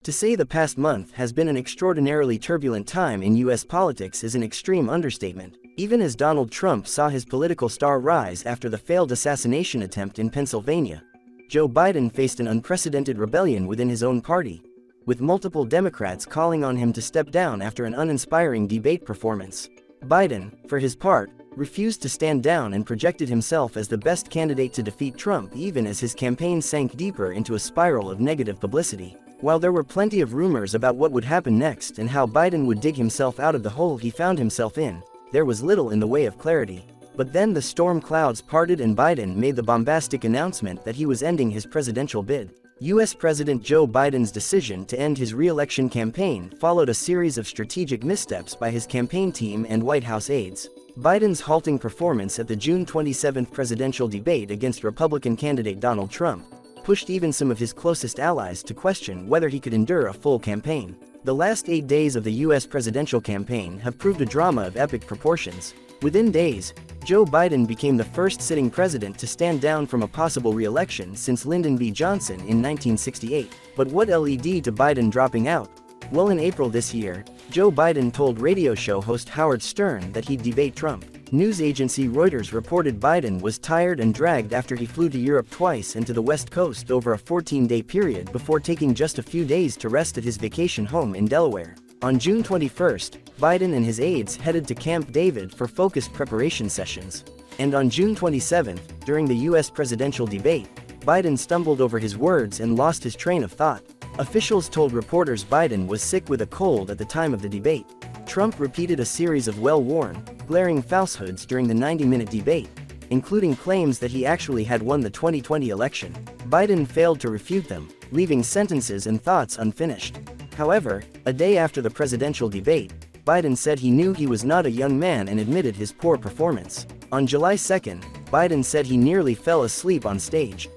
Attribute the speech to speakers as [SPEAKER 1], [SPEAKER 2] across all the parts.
[SPEAKER 1] To say the past month has been an extraordinarily turbulent time in U.S. politics is an extreme understatement. Even as Donald Trump saw his political star rise after the failed assassination attempt in Pennsylvania, Joe Biden faced an unprecedented rebellion within his own party, with multiple Democrats calling on him to step down after an uninspiring debate performance. Biden, for his part, refused to stand down and projected himself as the best candidate to defeat Trump even as his campaign sank deeper into a spiral of negative publicity. While there were plenty of rumors about what would happen next and how Biden would dig himself out of the hole he found himself in, there was little in the way of clarity. But then the storm clouds parted and Biden made the bombastic announcement that he was ending his presidential bid. U.S. President Joe Biden's decision to end his re-election campaign followed a series of strategic missteps by his campaign team and White House aides. Biden's halting performance at the June 27 presidential debate against Republican candidate Donald Trump pushed even some of his closest allies to question whether he could endure a full campaign. The last 8 days of the U.S. presidential campaign have proved a drama of epic proportions. Within days, Joe Biden became the first sitting president to stand down from a possible re-election since Lyndon B. Johnson in 1968. But what led to Biden dropping out? Well, in April this year, Joe Biden told radio show host Howard Stern that he'd debate Trump. News agency Reuters reported Biden was tired and dragged after he flew to Europe twice and to the West Coast over a 14-day period before taking just a few days to rest at his vacation home in Delaware. On June 21, Biden and his aides headed to Camp David for focused preparation sessions. And on June 27, during the U.S. presidential debate, Biden stumbled over his words and lost his train of thought. Officials told reporters Biden was sick with a cold at the time of the debate. Trump repeated a series of well-worn, glaring falsehoods during the 90-minute debate, including claims that he actually had won the 2020 election. Biden failed to refute them, leaving sentences and thoughts unfinished. However, a day after the presidential debate, Biden said he knew he was not a young man and admitted his poor performance. On July 2, Biden said he nearly fell asleep on stage.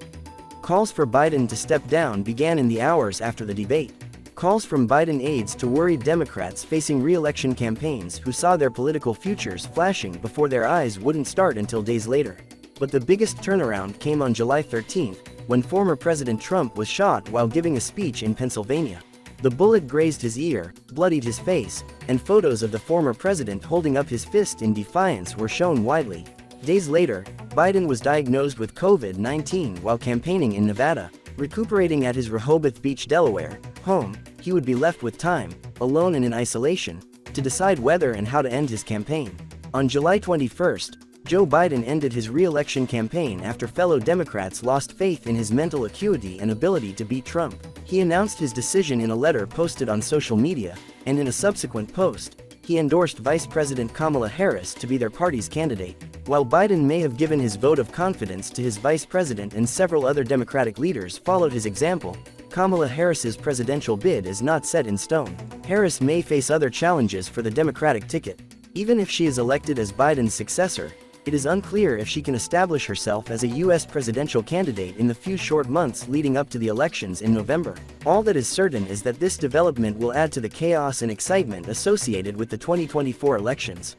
[SPEAKER 1] Calls for Biden to step down began in the hours after the debate. Calls from Biden aides to worried Democrats facing re-election campaigns who saw their political futures flashing before their eyes wouldn't start until days later. But the biggest turnaround came on July 13, when former President Trump was shot while giving a speech in Pennsylvania. The bullet grazed his ear, bloodied his face, and photos of the former president holding up his fist in defiance were shown widely. Days later, Biden was diagnosed with COVID-19 while campaigning in Nevada. Recuperating at his Rehoboth Beach, Delaware, home, he would be left with time, alone and in isolation, to decide whether and how to end his campaign. On July 21, Joe Biden ended his re-election campaign after fellow Democrats lost faith in his mental acuity and ability to beat Trump. He announced his decision in a letter posted on social media, and in a subsequent post, he endorsed Vice President Kamala Harris to be their party's candidate. While Biden may have given his vote of confidence to his vice president and several other Democratic leaders followed his example, Kamala Harris's presidential bid is not set in stone. Harris may face other challenges for the Democratic ticket. Even if she is elected as Biden's successor, it is unclear if she can establish herself as a U.S. presidential candidate in the few short months leading up to the elections in November. All that is certain is that this development will add to the chaos and excitement associated with the 2024 elections.